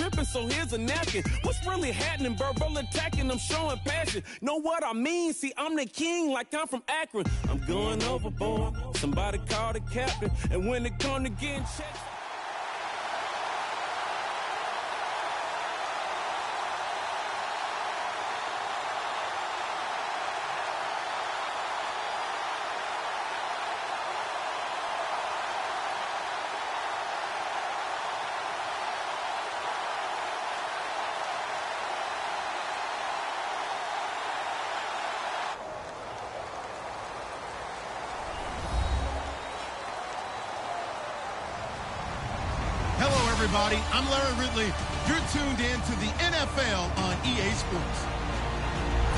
dripping, so here's a napkin. What's really happening? Verbal attacking, I'm showing passion. Know what I mean? See, I'm the king like I'm from Akron. I'm going overboard. Somebody call the captain. And when it come to getting checked. Everybody, I'm Larry Ridley. You're tuned in to the NFL on EA Sports.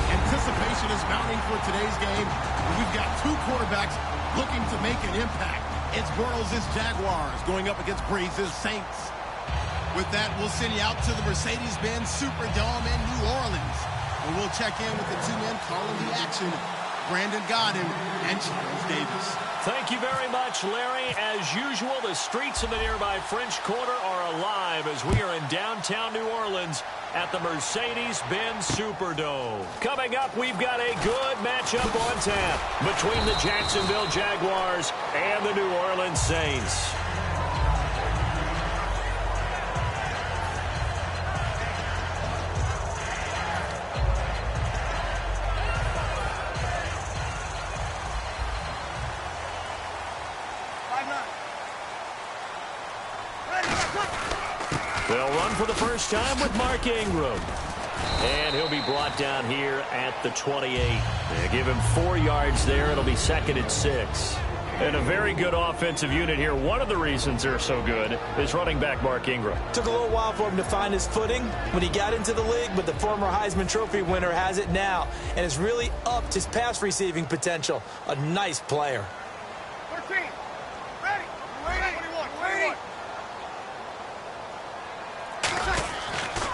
Anticipation is mounting for today's game. We've got two quarterbacks looking to make an impact. It's Bortles' Jaguars going up against Brees' Saints. With that, we'll send you out to the Mercedes-Benz Superdome in New Orleans. And we'll check in with the two men calling the action, Brandon Godden and Charles Davis. Thank you very much, Larry. As usual, the streets of the nearby French Quarter are alive as we are in downtown New Orleans at the Mercedes-Benz Superdome. Coming up, we've got a good matchup on tap between the Jacksonville Jaguars and the New Orleans Saints. They'll run for the first time with Mark Ingram. And he'll be brought down here at the 28. They give him 4 yards there. It'll be 2nd and 6. And a very good offensive unit here. One of the reasons they're so good is running back Mark Ingram. Took a little while for him to find his footing when he got into the league, but the former Heisman Trophy winner has it now and has really upped his pass receiving potential. A nice player. 13. Ready. Ready. 21.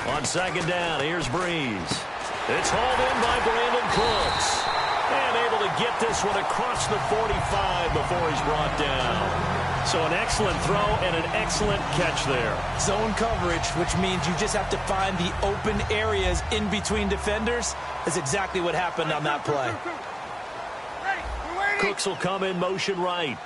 On 2nd down, here's Brees. It's hauled in by Brandon Cooks. And able to get this one across the 45 before he's brought down. So an excellent throw and an excellent catch there. Zone coverage, which means you just have to find the open areas in between defenders. That's exactly what happened on that play. Cooks will come in motion right.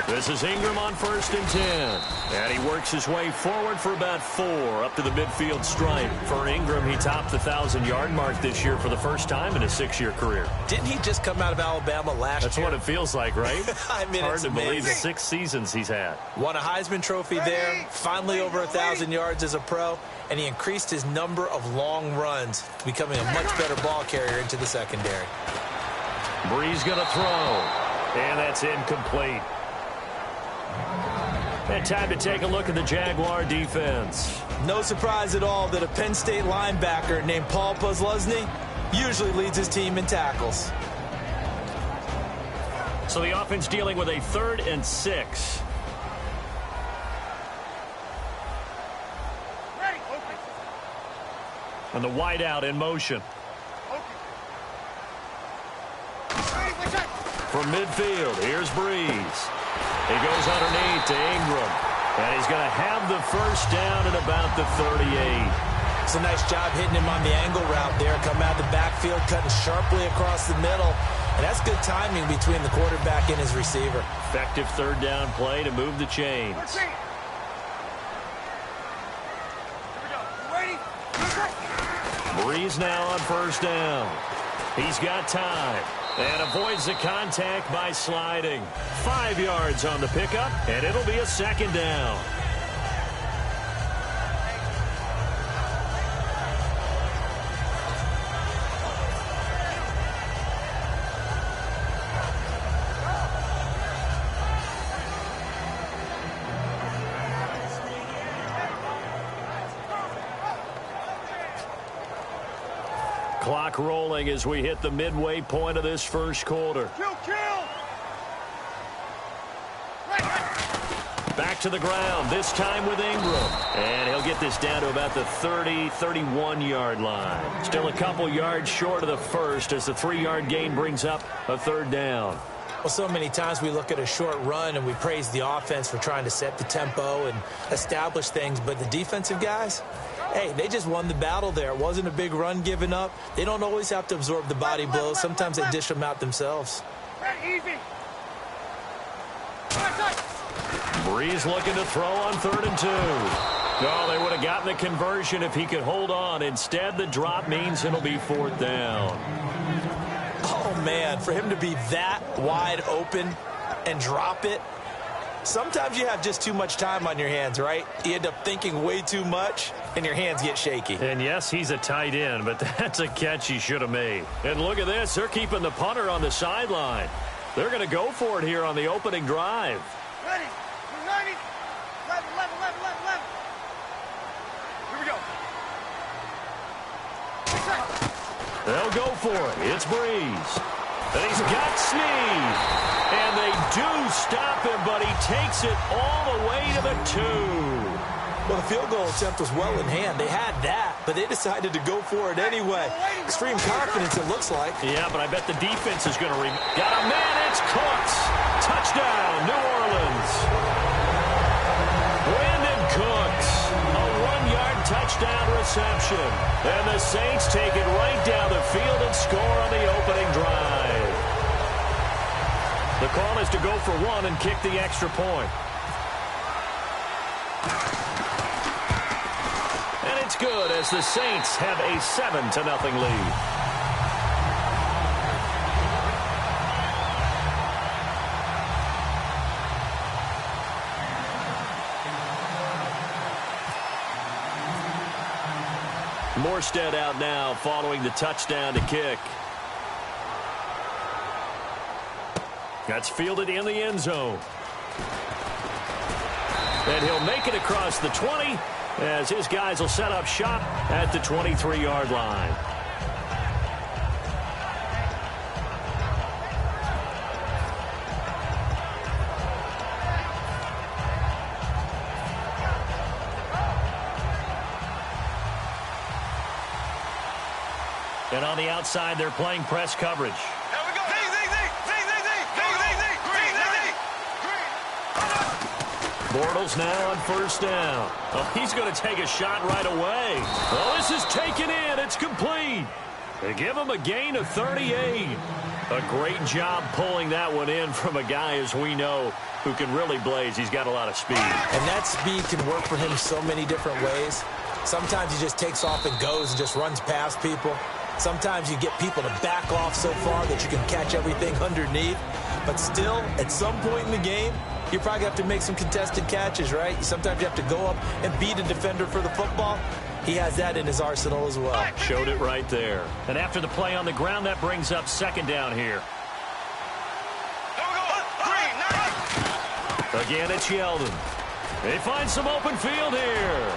This is Ingram on 1st and 10. And he works his way forward for about 4 up to the midfield stripe. For Ingram, he topped the 1,000-yard mark this year for the first time in his 6-year career. Didn't he just come out of Alabama last year? That's what it feels like, right? I mean, hard it's to amazing. believe 6 seasons he's had. Won a Heisman Trophy there, finally over 1,000 yards as a pro, and he increased his number of long runs, becoming a much better ball carrier into the secondary. Brees going to throw, and that's incomplete. And time to take a look at the Jaguar defense. No surprise at all that a Penn State linebacker named Paul Posluszny usually leads his team in tackles. So the offense dealing with a 3rd and 6. And the wideout in motion. From midfield, here's Brees. He goes underneath to Ingram. And he's going to have the first down at about the 38. It's a nice job hitting him on the angle route there. Come out the backfield, cutting sharply across the middle. And that's good timing between the quarterback and his receiver. Effective 3rd down play to move the chains. Brees now on 1st down. He's got time. And avoids the contact by sliding. 5 yards on the pickup, and it'll be a 2nd down. Clock rolling as we hit the midway point of this first quarter. Back to the ground, this time with Ingram. And he'll get this down to about the 30, 31-yard line. Still a couple yards short of the first as the 3-yard gain brings up a 3rd down. Well, so many times we look at a short run and we praise the offense for trying to set the tempo and establish things, but the defensive guys, hey, they just won the battle there. It wasn't a big run given up. They don't always have to absorb the body blows. Sometimes they dish them out themselves. Easy. Breeze looking to throw on 3rd and 2. Oh, they would have gotten the conversion if he could hold on. Instead, the drop means it'll be 4th down. Oh, man, for him to be that wide open and drop it, sometimes you have just too much time on your hands, right? You end up thinking way too much, and your hands get shaky. And, yes, he's a tight end, but that's a catch he should have made. And look at this. They're keeping the punter on the sideline. They're going to go for it here on the opening drive. Ready. 90. 11. Here we go. They'll go for it. It's Breeze. And he's got Snead. And they do stop him, but he takes it all the way to the 2. Well, the field goal attempt was well in hand. They had that, but they decided to go for it anyway. Extreme confidence, it looks like. Yeah, but I bet the defense is going to got a man. It's Cooks. Touchdown, New Orleans. Brandon Cooks, a 1-yard touchdown reception. And the Saints take it right down the field and score on the opening drive. The call is to go for 1 and kick the extra point. And it's good as the Saints have a 7-0 lead. Morstead out now following the touchdown to kick. That's fielded in the end zone. And he'll make it across the 20 as his guys will set up shop at the 23-yard line. And on the outside, they're playing press coverage. Bortles now on 1st down. Oh, he's going to take a shot right away. Oh, this is taken in. It's complete. They give him a gain of 38. A great job pulling that one in from a guy, as we know, who can really blaze. He's got a lot of speed. And that speed can work for him so many different ways. Sometimes he just takes off and goes and just runs past people. Sometimes you get people to back off so far that you can catch everything underneath. But still, at some point in the game, you probably have to make some contested catches, right? Sometimes you have to go up and beat a defender for the football. He has that in his arsenal as well. Showed it right there. And after the play on the ground, that brings up 2nd down here. Again, it's Yeldon. They find some open field here.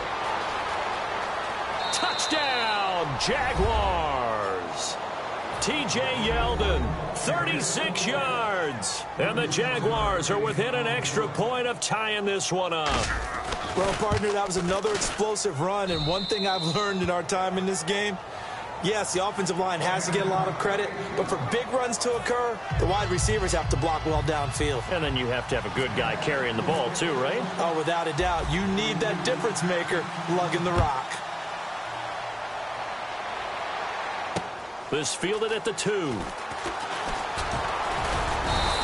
Touchdown, Jaguars. T.J. Yeldon, 36 yards. And the Jaguars are within an extra point of tying this one up. Well, partner, that was another explosive run. And one thing I've learned in our time in this game, yes, the offensive line has to get a lot of credit, but for big runs to occur, the wide receivers have to block well downfield. And then you have to have a good guy carrying the ball too, right? Oh, without a doubt. You need that difference maker lugging the rock. This fielded at the 2.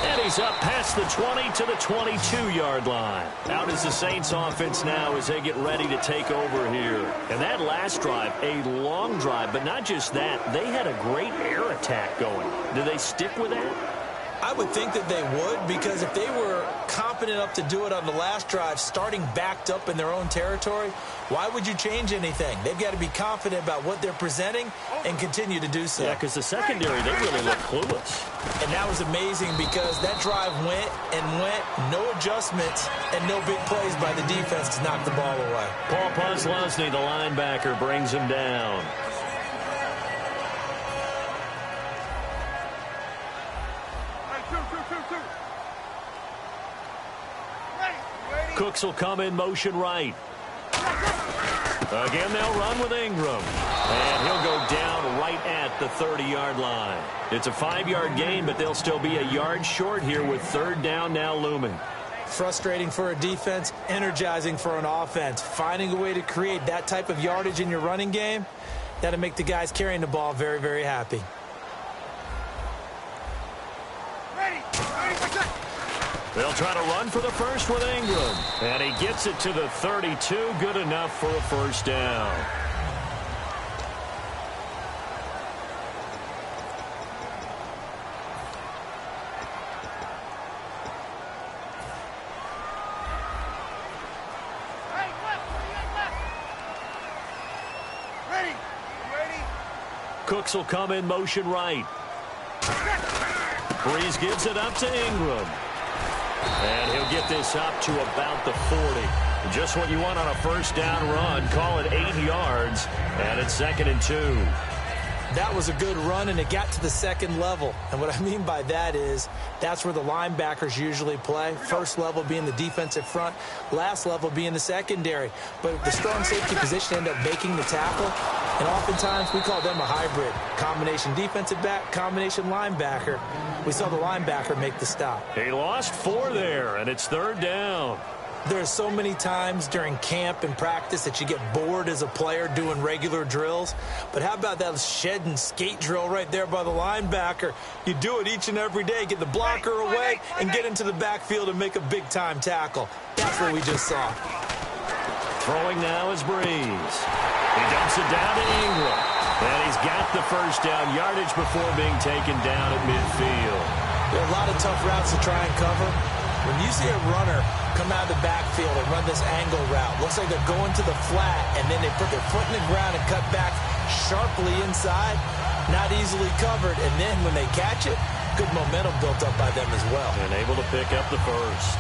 And he's up past the 20 to the 22-yard line. Out is the Saints offense now as they get ready to take over here. And that last drive, a long drive, but not just that. They had a great air attack going. Do they stick with that? I would think that they would, because if they were competent enough to do it on the last drive, starting backed up in their own territory, why would you change anything? They've got to be confident about what they're presenting and continue to do so. Yeah, because the secondary, they really look clueless. And that was amazing because that drive went and went, no adjustments and no big plays by the defense to knock the ball away. Paul Posluszny, the linebacker, brings him down. Cooks will come in motion right. Again, they'll run with Ingram. And he'll go down right at the 30-yard line. It's a 5-yard gain, but they'll still be a yard short here with third down now looming. Frustrating for a defense, energizing for an offense. Finding a way to create that type of yardage in your running game, that'll make the guys carrying the ball very, very happy. They'll try to run for the first with Ingram. And he gets it to the 32. Good enough for a first down. Cooks will come in motion right. Breeze gives it up to Ingram. And he'll get this up to about the 40. Just what you want on a first down run. Call it 8 yards. And it's 2nd and 2. That was a good run, and it got to the second level. And what I mean by that is that's where the linebackers usually play. First level being the defensive front, last level being the secondary. But the strong safety position ended up making the tackle. And oftentimes we call them a hybrid. Combination defensive back, combination linebacker. We saw the linebacker make the stop. He lost 4 there, and it's third down. There are so many times during camp and practice that you get bored as a player doing regular drills. But how about that shed and skate drill right there by the linebacker? You do it each and every day. Get the blocker away and get into the backfield and make a big-time tackle. That's what we just saw. Throwing now is Breeze. He dumps it down to Ingram. And he's got the first down yardage before being taken down at midfield. There are a lot of tough routes to try and cover. When you see a runner come out of the backfield and run this angle route, looks like they're going to the flat, and then they put their foot in the ground and cut back sharply inside, not easily covered, and then when they catch it, good momentum built up by them as well. And able to pick up the first.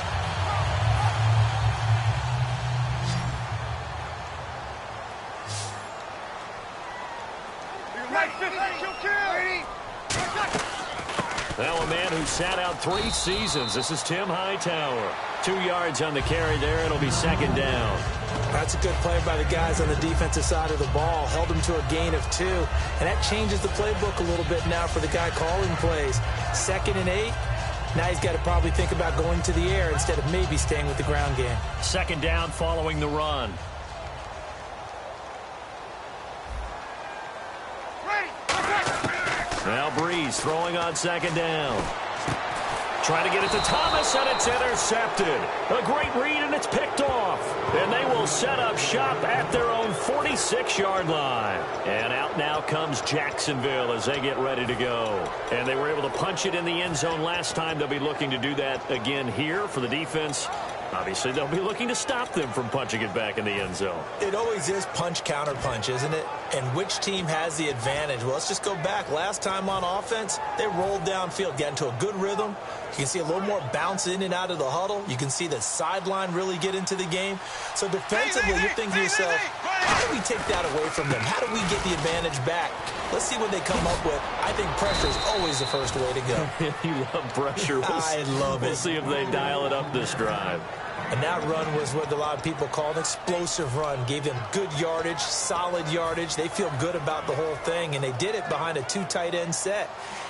Now a man who sat out 3 seasons. This is Tim Hightower. 2 yards on the carry there. It'll be 2nd down. That's a good play by the guys on the defensive side of the ball. Held him to a gain of 2. And that changes the playbook a little bit now for the guy calling plays. 2nd and 8. Now he's got to probably think about going to the air instead of maybe staying with the ground game. 2nd down following the run. Now Breeze throwing on 2nd down. Trying to get it to Thomas, and it's intercepted. A great read, and it's picked off. And they will set up shop at their own 46-yard line. And out now comes Jacksonville as they get ready to go. And they were able to punch it in the end zone last time. They'll be looking to do that again here for the defense. Obviously, they'll be looking to stop them from punching it back in the end zone. It always is punch-counter-punch, isn't it? And which team has the advantage? Well, let's just go back. Last time on offense, they rolled downfield, got into a good rhythm. You can see a little more bounce in and out of the huddle. You can see the sideline really get into the game. So defensively, you're thinking to yourself, how do we take that away from them? How do we get the advantage back? Let's see what they come up with. I think pressure is always the first way to go. You love pressure. I love it. We'll see if they dial it up this drive. And that run was what a lot of people call an explosive run. Gave them good yardage, solid yardage. They feel good about the whole thing, and they did it behind a 2 tight end set.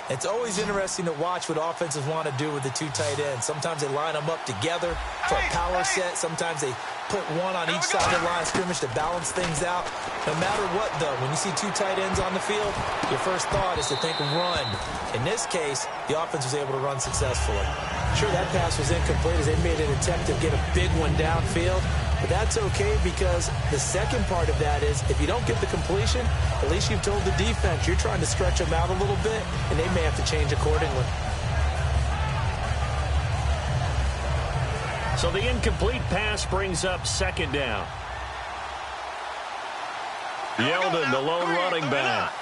It's always interesting to watch what offenses want to do with the 2 tight ends. Sometimes they line them up together for a power set. Sometimes they put one on each side of the line of scrimmage to balance things out. No matter what, though, when you see 2 tight ends on the field, your first thought is to think run. In this case, the offense was able to run successfully. Sure, that pass was incomplete as they made an attempt to get a big one downfield. But that's okay because the second part of that is if you don't get the completion, at least you've told the defense you're trying to stretch them out a little bit, and they may have to change accordingly. So the incomplete pass brings up 2nd down. Yeldon, the lone running back.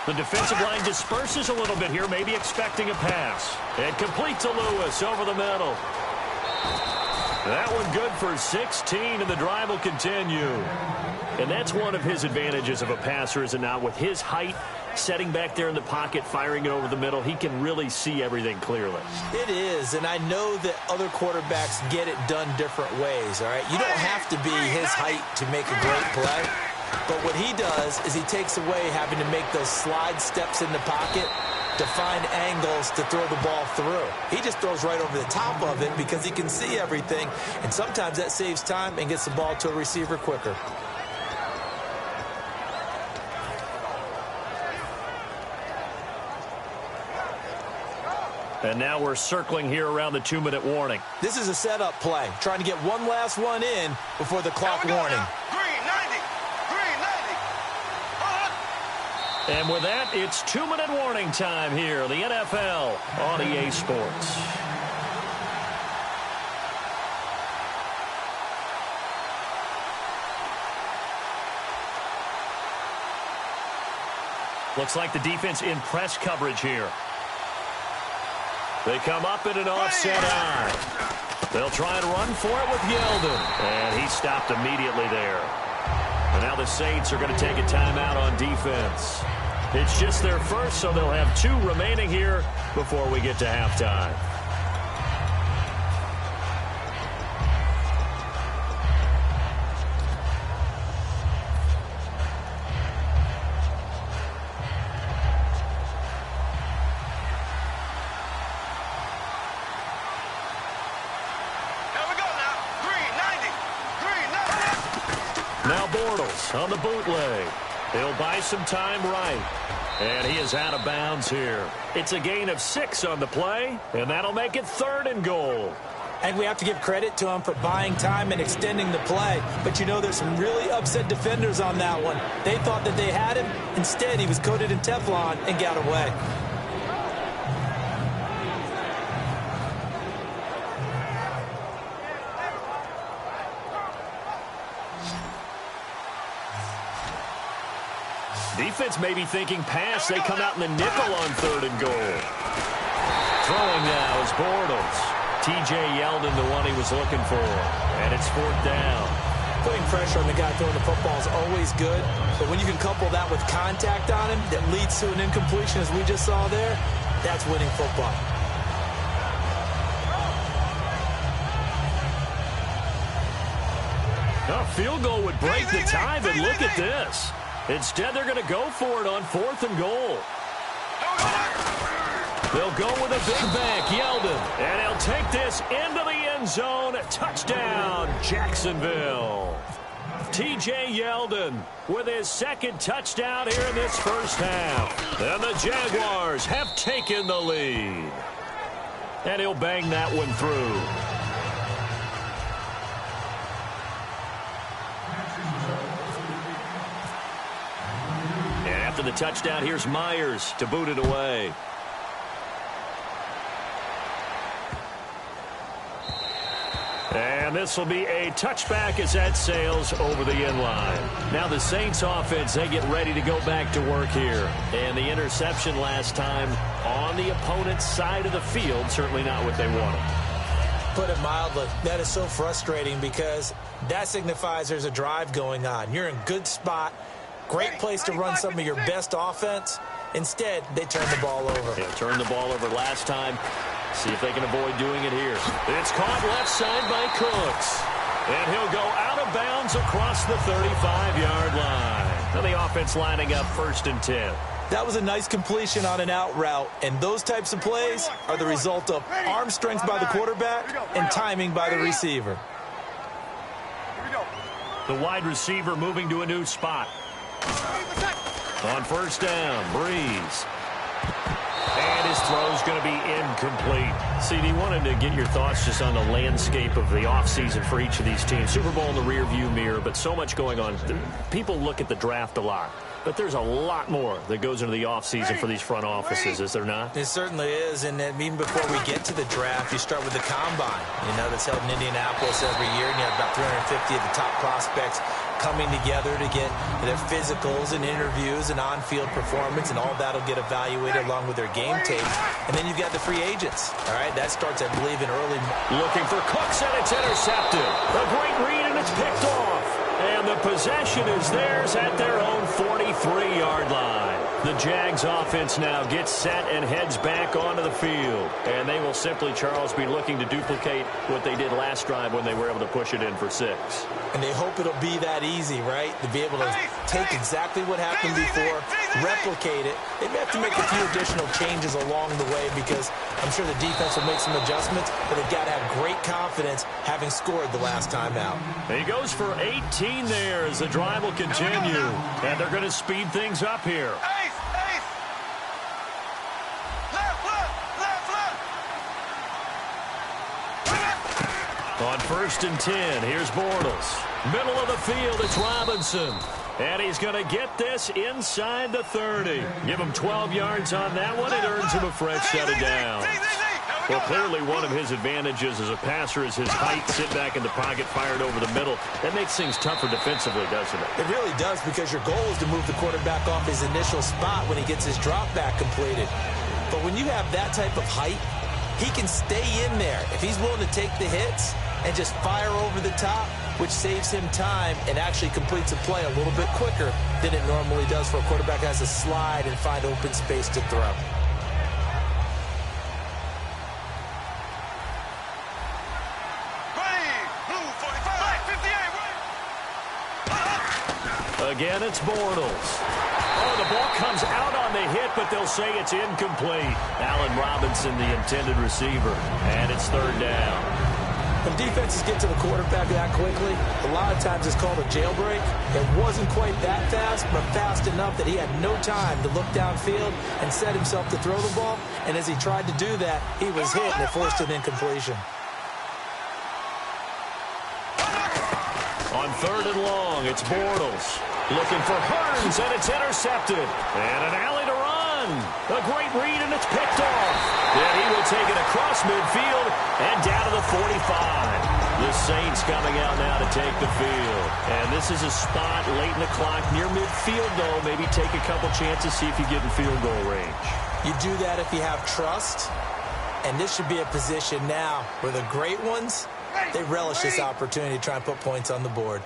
The defensive line disperses a little bit here, maybe expecting a pass. And complete to Lewis over the middle. That one good for 16, and the drive will continue. And that's one of his advantages of a passer, is it not? With his height, setting back there in the pocket, firing it over the middle, he can really see everything clearly. It is, and I know that other quarterbacks get it done different ways, all right? You don't have to be his height to make a great play, but what he does is he takes away having to make those slide steps in the pocket to find angles to throw the ball through. He just throws right over the top of it because he can see everything, and sometimes that saves time and gets the ball to a receiver quicker. And now we're circling here around the 2-minute warning. This is a setup play, trying to get one last one in before the clock warning. Green 90. Green 90. And with that, it's 2-minute warning time here, the NFL on EA Sports. Looks like the defense in press coverage here. They come up in an offset eye. They'll try and run for it with Yeldon. And he stopped immediately there. And now the Saints are going to take a timeout on defense. It's just their first, so they'll have 2 remaining here before we get to halftime. Now Bortles on the bootleg. He'll buy some time right. And he is out of bounds here. It's a gain of 6 on the play, and that'll make it 3rd and goal. And we have to give credit to him for buying time and extending the play. But you know, there's some really upset defenders on that one. They thought that they had him. Instead, he was coated in Teflon and got away. Defense may be thinking pass. They come out in the nickel on 3rd and goal. Throwing now is Bortles. T.J. Yeldon, the one he was looking for. And it's 4th down. Putting pressure on the guy throwing the football is always good, but when you can couple that with contact on him that leads to an incompletion, as we just saw there, that's winning football. A field goal would break the tie, but look at this. Instead, they're going to go for it on 4th and goal. They'll go with a big bank, Yeldon, and he'll take this into the end zone. Touchdown, Jacksonville. T.J. Yeldon with his 2nd touchdown here in this first half. And the Jaguars have taken the lead. And he'll bang that one through. And after the touchdown, here's Myers to boot it away. And this will be a touchback as that sails over the end line. Now the Saints offense, they get ready to go back to work here. And the interception last time on the opponent's side of the field, certainly not what they wanted. Put it mildly, that is so frustrating because that signifies there's a drive going on. You're in good spot, great place to run some of your best offense. Instead, they turn the ball over. Yeah, turned the ball over last time. See if they can avoid doing it here. It's caught left side by Cooks. And he'll go out of bounds across the 35-yard line. Now the offense lining up 1st and 10. That was a nice completion on an out route. And those types of plays are the result of arm strength by the quarterback and timing by the receiver. The wide receiver moving to a new spot. On 1st down, Breeze. And his throw's going to be incomplete. CD, wanted to get your thoughts just on the landscape of the offseason for each of these teams. Super Bowl in the rearview mirror, but so much going on. People look at the draft a lot, but there's a lot more that goes into the offseason for these front offices, is there not? It certainly is, and even before we get to the draft, you start with the combine. You know, that's held in Indianapolis every year, and you have about 350 of the top prospects coming together to get their physicals and interviews and on-field performance, and all that will get evaluated along with their game tape. And then you've got the free agents. All right, that starts, I believe, in early. Looking for Cooks, and it's intercepted. A great read, and it's picked off. And the possession is theirs at their own 43-yard line. The Jags offense now gets set and heads back onto the field. And they will simply, Charles, be looking to duplicate what they did last drive when they were able to push it in for 6. And they hope it'll be that easy, right? To be able to take exactly what happened before, replicate it. They may have to make a few additional changes along the way because I'm sure the defense will make some adjustments, but they've got to have great confidence having scored the last time out. He goes for 18 there as the drive will continue. And they're going to speed things up here. On 1st and 10, here's Bortles. Middle of the field, it's Robinson. And he's going to get this inside the 30. Give him 12 yards on that one. It earns him a fresh set of downs. Well, clearly one of his advantages as a passer is his height. Sit back in the pocket, fired over the middle. That makes things tougher defensively, doesn't it? It really does, because your goal is to move the quarterback off his initial spot when he gets his drop back completed. But when you have that type of height, he can stay in there if he's willing to take the hits and just fire over the top, which saves him time and actually completes a play a little bit quicker than it normally does for a quarterback who has to slide and find open space to throw. Again, it's Bortles. Oh, the ball comes out on the hit, but they'll say it's incomplete. Allen Robinson, the intended receiver, and it's 3rd down. When defenses get to the quarterback that quickly, a lot of times it's called a jailbreak. It wasn't quite that fast, but fast enough that he had no time to look downfield and set himself to throw the ball. And as he tried to do that, he was hit and it forced an incompletion. On 3rd and long, it's Bortles. Looking for Hearns, and it's intercepted. And an alley to run. A great read, and it's picked off. And he will take it across midfield and down to the 45. The Saints coming out now to take the field. And this is a spot late in the clock near midfield, though. Maybe take a couple chances, see if you get in field goal range. You do that if you have trust. And this should be a position now where the great ones, they relish this opportunity to try and put points on the board.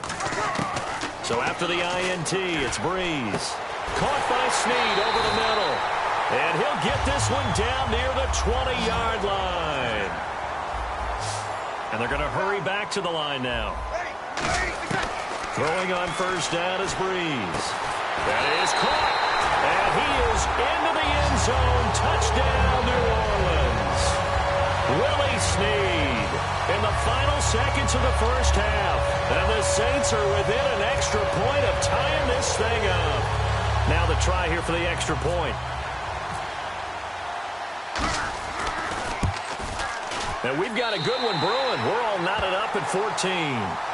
So after the INT, it's Breeze. Caught by Snead over the middle. And he'll get this one down near the 20-yard line. And they're going to hurry back to the line now. Throwing on 1st down is Breeze. That is caught. And he is into the end zone. Touchdown, New Orleans. Willie Snead in the final seconds of the first half. And the Saints are within an extra point of tying this thing up. Now the try here for the extra point. And we've got a good one brewing. We're all knotted up at 14.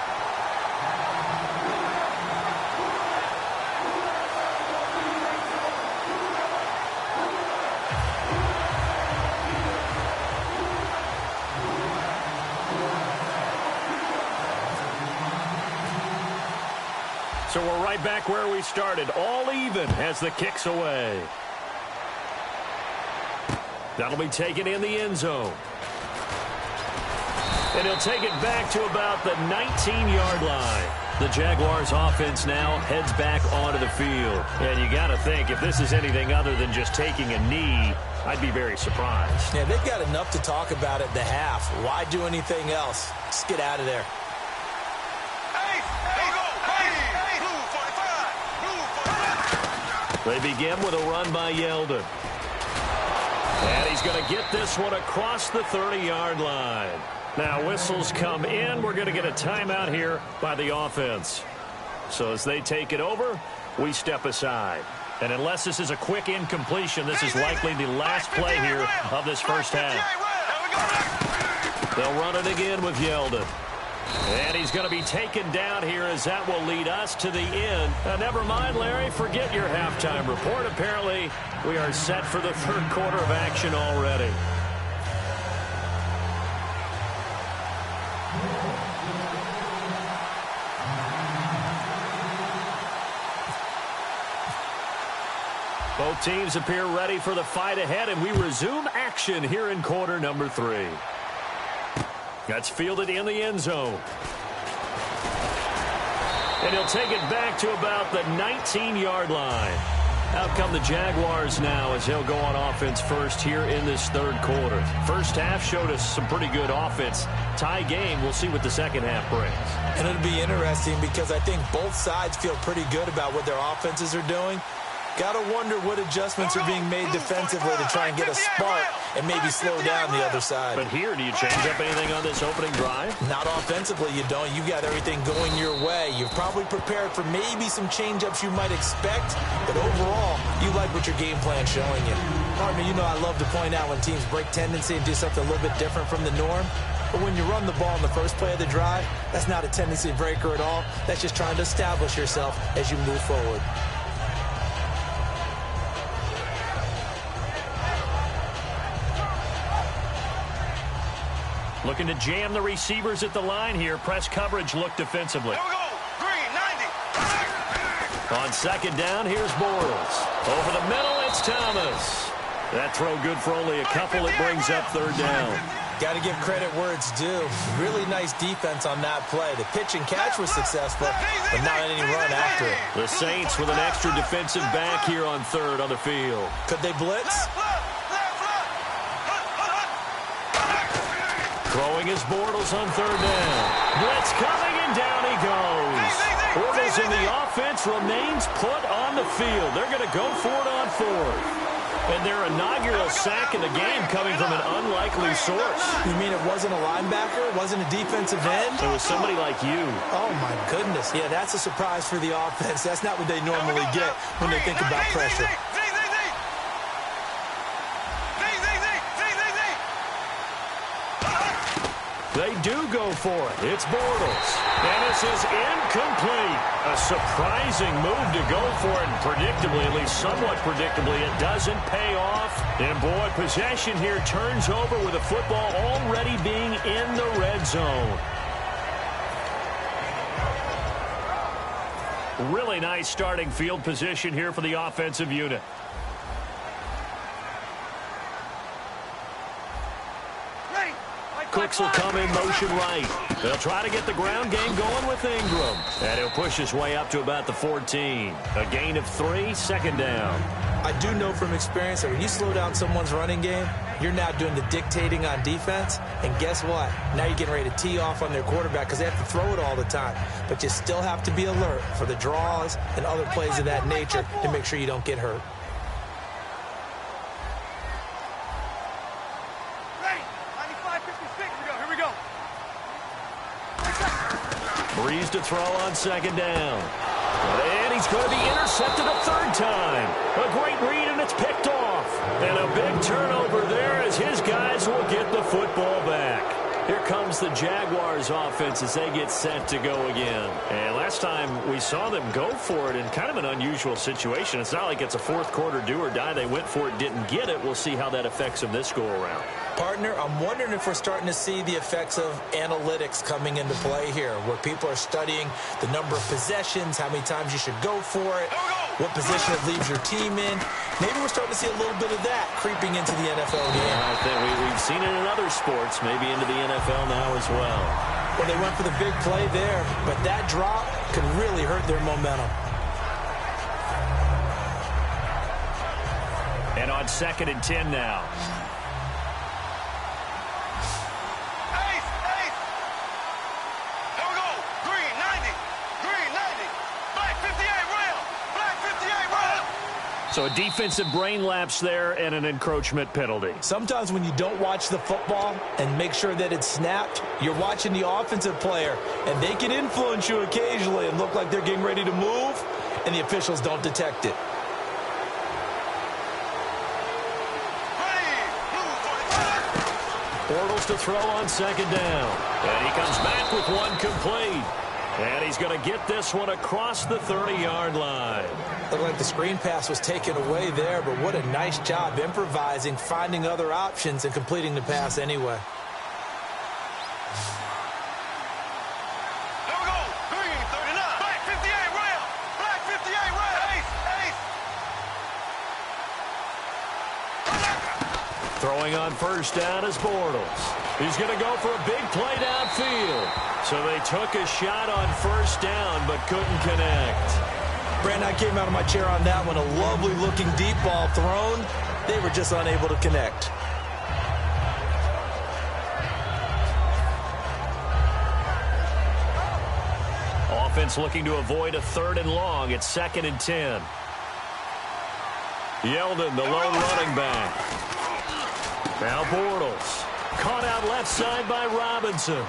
So we're right back where we started, all even as the kick's away. That'll be taken in the end zone. And he'll take it back to about the 19-yard line. The Jaguars offense now heads back onto the field. And you got to think, if this is anything other than just taking a knee, I'd be very surprised. Yeah, they've got enough to talk about at the half. Why do anything else? Just get out of there. They begin with a run by Yeldon. And he's going to get this one across the 30-yard line. Now whistles come in. We're going to get a timeout here by the offense. So as they take it over, we step aside. And unless this is a quick incompletion, this is likely the last play here of this first half. They'll run it again with Yeldon. And he's going to be taken down here as that will lead us to the end. Never mind, Larry, forget your halftime report. Apparently, we are set for the 3rd quarter of action already. Both teams appear ready for the fight ahead, and we resume action here in quarter number 3. That's fielded in the end zone. And he'll take it back to about the 19-yard line. Out come the Jaguars now as he'll go on offense first here in this third quarter. First half showed us some pretty good offense. Tie game, we'll see what the second half brings. And it'll be interesting because I think both sides feel pretty good about what their offenses are doing. Got to wonder what adjustments are being made defensively to try and get a spark and maybe slow down the other side. But here, do you change up anything on this opening drive? Not offensively, you don't. You got everything going your way. You've probably prepared for maybe some change-ups you might expect, but overall, you like what your game plan's showing you. Partner, you know I love to point out when teams break tendency and do something a little bit different from the norm. But when you run the ball in the first play of the drive, that's not a tendency breaker at all. That's just trying to establish yourself as you move forward. Looking to jam the receivers at the line here. Press coverage look defensively. Here we go. Green, 90. On second down, here's Bortles. Over the middle, it's Thomas. That throw good for only a couple. It brings up third down. Got to give credit where it's due. Really nice defense on that play. The pitch and catch was successful, but not any run after it. The Saints with an extra defensive back here on third on the field. Could they blitz? Throwing his Bortles on third down. Blitz coming, and down he goes. Bortles in the offense remains put on the field. They're going to go for it on fourth. And their inaugural sack in the game coming from an unlikely source. You mean it wasn't a linebacker? It wasn't a defensive end? It was somebody like you. Oh, my goodness. Yeah, that's a surprise for the offense. That's not what they normally get when they think about pressure. They do go for it. It's Bortles. And this is incomplete. A surprising move to go for it. And predictably, at least somewhat predictably, it doesn't pay off. And boy, possession here turns over with the football already being in the red zone. Really nice starting field position here for the offensive unit. Cooks will come in motion right. They'll try to get the ground game going with Ingram. And he'll push his way up to about the 14. A gain of 3, second down. I do know from experience that when you slow down someone's running game, you're now doing the dictating on defense. And guess what? Now you're getting ready to tee off on their quarterback because they have to throw it all the time. But you still have to be alert for the draws and other plays of that nature to make sure you don't get hurt. Breeze to throw on second down. And he's going to be intercepted a third time. A great read, and it's picked off. And a big turnover there as his guys will get the football back. Here comes the Jaguars offense as they get set to go again. And last time we saw them go for it in kind of an unusual situation. It's not like it's a fourth quarter do or die. They went for it, didn't get it. We'll see how that affects them this go around. Partner, I'm wondering if we're starting to see the effects of analytics coming into play here, where people are studying the number of possessions, how many times you should go for it, what position it leaves your team in. Maybe we're starting to see a little bit of that creeping into the NFL game. I think we've seen it in other sports, maybe into the NFL now as well. Well, they went for the big play there, but that drop could really hurt their momentum. And on 2nd and 10 now. So a defensive brain lapse there and an encroachment penalty. Sometimes when you don't watch the football and make sure that it's snapped, you're watching the offensive player, and they can influence you occasionally and look like they're getting ready to move, and the officials don't detect it. Bortles to throw on second down. And he comes back with one complete. And he's going to get this one across the 30-yard line. Looked like the screen pass was taken away there, but what a nice job improvising, finding other options, and completing the pass anyway. Here we go. Green, 39. Black 58 rail. Black 58 rail. Ace. Throwing on first down is Bortles. He's going to go for a big play downfield. So they took a shot on first down but couldn't connect. Brandon, I came out of my chair on that one. A lovely-looking deep ball thrown. They were just unable to connect. Offense looking to avoid a 3rd and long. It's 2nd and 10. Yeldon, the lone running back. Now Bortles. Caught out left side by Robinson.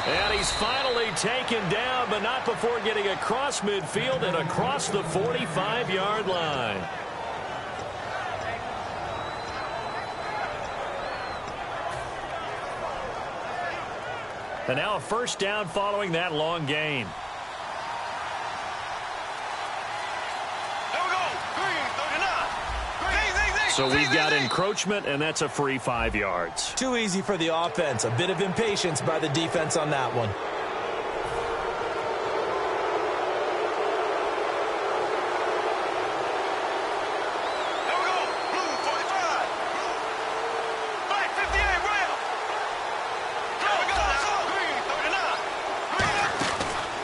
And he's finally taken down, but not before getting across midfield and across the 45-yard line. And now a first down following that long gain. So we've got encroachment, and that's a free 5 yards. Too easy for the offense. A bit of impatience by the defense on that one.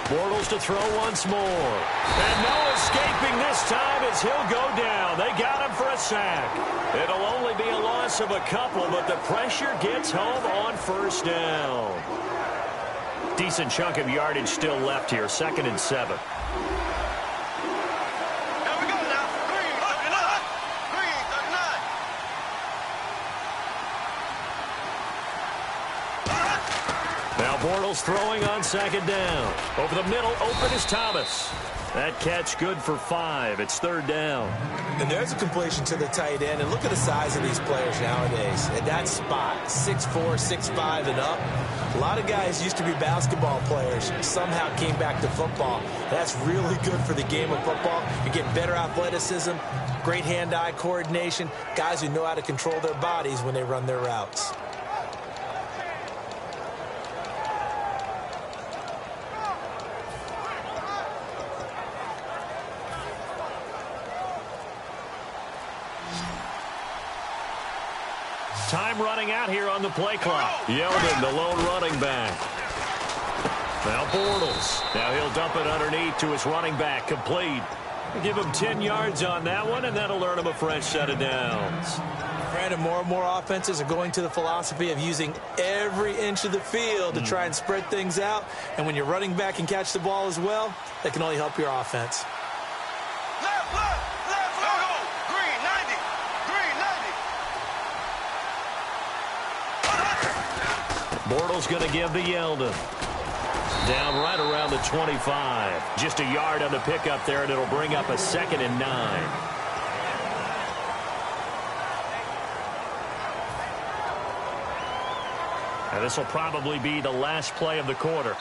Bortles to throw once more. And no escaping this time as he'll go down. They got him for a sack. It'll only be a loss of a couple, but the pressure gets home on first down. Decent chunk of yardage still left here. 2nd and 7. Bortles throwing on 2nd down. Over the middle, open is Thomas. That catch good for 5. It's 3rd down. And there's a completion to the tight end. And look at the size of these players nowadays. At that spot, 6'4", 6'5", and up. A lot of guys used to be basketball players. Somehow came back to football. That's really good for the game of football. You get better athleticism, great hand-eye coordination, guys who know how to control their bodies when they run their routes. Time running out here on the play clock. Yeldon, the lone running back. Now Bortles. Now he'll dump it underneath to his running back. Complete. Give him 10 yards on that one, and that'll earn him a fresh set of downs. Brandon, more and more offenses are going to the philosophy of using every inch of the field to try and spread things out. And when your running back can catch the ball as well, that can only help your offense. Bortles going to give to Yeldon. Down right around the 25. Just a yard on the pickup there, and it'll bring up a 2nd and 9. And this will probably be the last play of the quarter.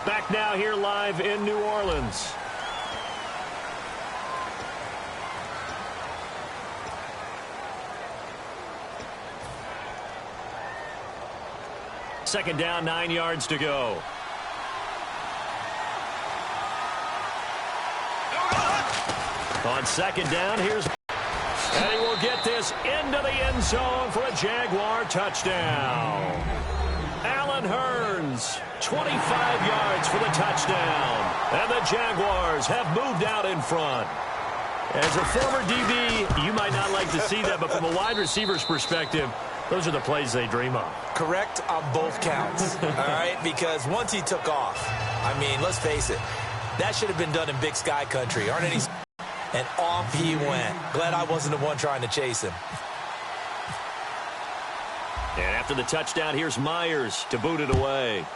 Back now here live in New Orleans. Second down, 9 yards to go. On 2nd down, here's... And he will get this into the end zone for a Jaguar touchdown. Allen Hurns, 25 yards for the touchdown. And the Jaguars have moved out in front. As a former DB, you might not like to see that, but from a wide receiver's perspective, those are the plays they dream of. Correct on both counts, all right? Because once he took off, I mean, let's face it, that should have been done in Big Sky country. Aren't any? And off he went. Glad I wasn't the one trying to chase him. And after the touchdown, here's Myers to boot it away.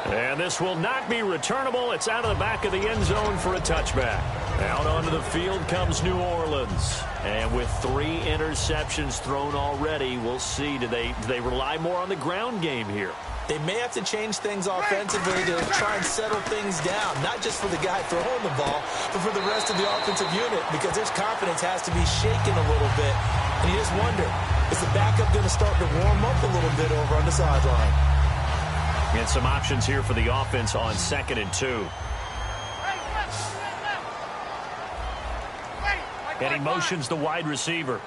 And this will not be returnable. It's out of the back of the end zone for a touchback. Out onto the field comes New Orleans. And with 3 interceptions thrown already, we'll see. Do they rely more on the ground game here? They may have to change things offensively to try and settle things down, not just for the guy throwing the ball, but for the rest of the offensive unit, because his confidence has to be shaken a little bit. And you just wonder, is the backup going to start to warm up a little bit over on the sideline? And some options here for the offense on 2nd and 2. And he motions the wide receiver.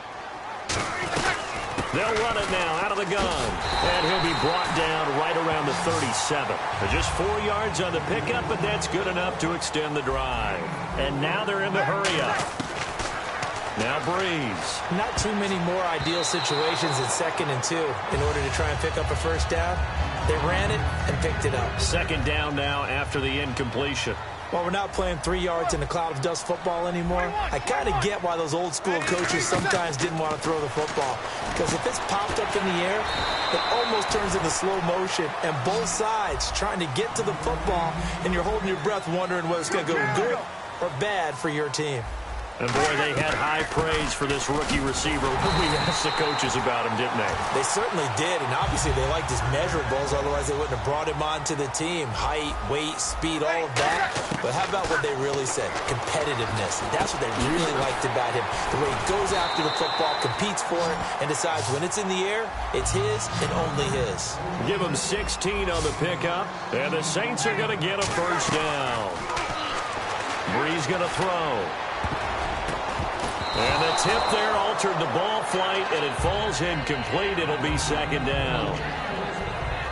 They'll run it now out of the gun. And he'll be brought down right around the 37. Just 4 yards on the pickup, but that's good enough to extend the drive. And now they're in the hurry-up. Now Breeze. Not too many more ideal situations at 2nd and 2 in order to try and pick up a first down. They ran it and picked it up. 2nd down now after the incompletion. While we're not playing 3 yards in a cloud of dust football anymore, I kind of get why those old school coaches sometimes didn't want to throw the football. Because if it's popped up in the air, it almost turns into slow motion. And both sides trying to get to the football, and you're holding your breath wondering whether it's going to go good or bad for your team. And, boy, they had high praise for this rookie receiver when we asked the coaches about him, didn't they? They certainly did, and obviously they liked his measurables. Otherwise, they wouldn't have brought him onto the team. Height, weight, speed, all of that. But how about what they really said? Competitiveness. That's what they really liked about him. The way he goes after the football, competes for it, and decides when it's in the air, it's his and only his. Give him 16 on the pickup, and the Saints are going to get a first down. Breeze going to throw. And the tip there altered the ball flight, and it falls incomplete. It'll be 2nd down.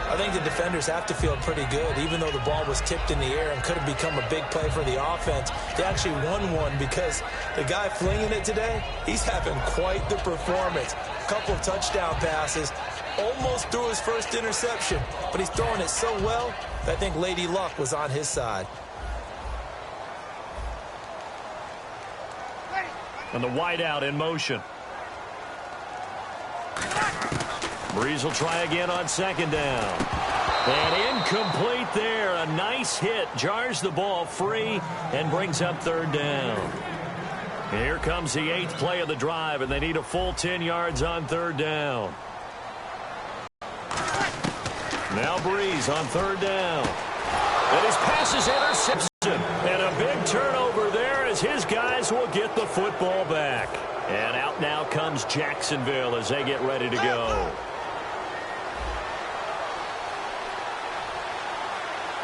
I think the defenders have to feel pretty good. Even though the ball was tipped in the air and could have become a big play for the offense, they actually won one because the guy flinging it today, he's having quite the performance. A couple of touchdown passes, almost threw his first interception, but he's throwing it so well that I think Lady Luck was on his side. And the wideout in motion. Breeze will try again on 2nd down. And incomplete there. A nice hit. Jars the ball free and brings up 3rd down. Here comes the 8th play of the drive, and they need a full 10 yards on 3rd down. Now Breeze on 3rd down. And his pass is interception. And a big turnover there as his guys will get the football back. And out now comes Jacksonville as they get ready to go.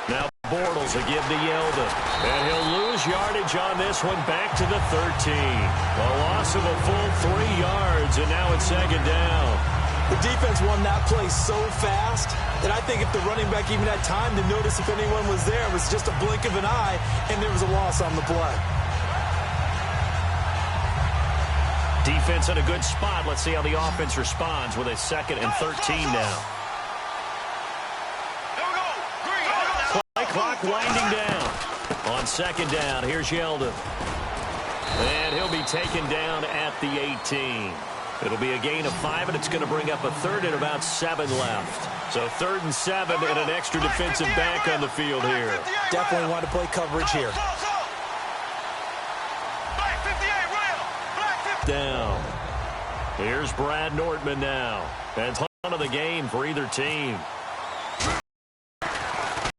Now Bortles will give to Yeldon. And he'll lose yardage on this one back to the 13. A loss of a full 3 yards, and now it's 2nd down. The defense won that play so fast that I think if the running back even had time to notice if anyone was there, it was just a blink of an eye, and there was a loss on the play. Defense in a good spot. Let's see how the offense responds with a 2nd and 13 now. Play clock winding down. On 2nd down, here's Yeldon. And he'll be taken down at the 18. It'll be a gain of 5, and it's going to bring up a 3rd and about 7 left. So 3rd and 7 and an extra defensive back on the field here. Definitely want to play coverage here. Down. Here's Brad Nortman now. And ton of the game for either team.